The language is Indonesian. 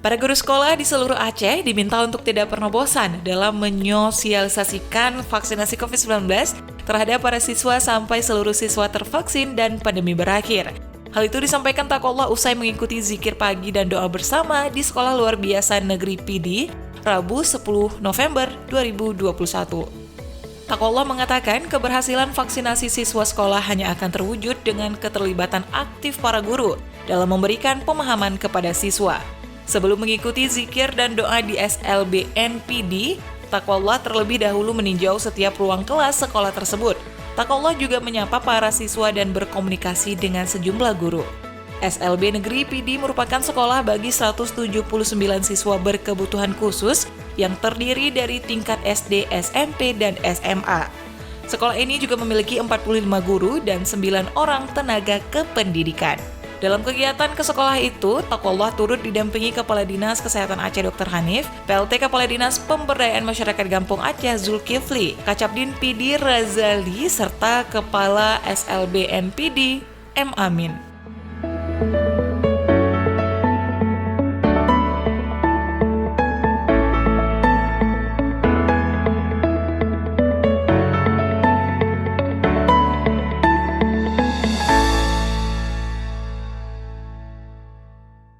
Para guru sekolah di seluruh Aceh diminta untuk tidak pernah bosan dalam menyosialisasikan vaksinasi COVID-19 terhadap para siswa sampai seluruh siswa tervaksin dan pandemi berakhir. Hal itu disampaikan Taqwallah usai mengikuti zikir pagi dan doa bersama di Sekolah Luar Biasa Negeri PD, Rabu 10 November 2021. Taqwallah mengatakan keberhasilan vaksinasi siswa sekolah hanya akan terwujud dengan keterlibatan aktif para guru dalam memberikan pemahaman kepada siswa. Sebelum mengikuti zikir dan doa di SLBN PD, Taqwallah terlebih dahulu meninjau setiap ruang kelas sekolah tersebut. Taqwallah juga menyapa para siswa dan berkomunikasi dengan sejumlah guru. SLB Negeri PD merupakan sekolah bagi 179 siswa berkebutuhan khusus yang terdiri dari tingkat SD, SMP, dan SMA. Sekolah ini juga memiliki 45 guru dan 9 orang tenaga kependidikan. Dalam kegiatan ke sekolah itu, Taqwallah turut didampingi Kepala Dinas Kesehatan Aceh Dr. Hanif, PLT Kepala Dinas Pemberdayaan Masyarakat Gampung Aceh Zulkifli, Kacapdin PD Razali, serta Kepala SLBN PD M. Amin.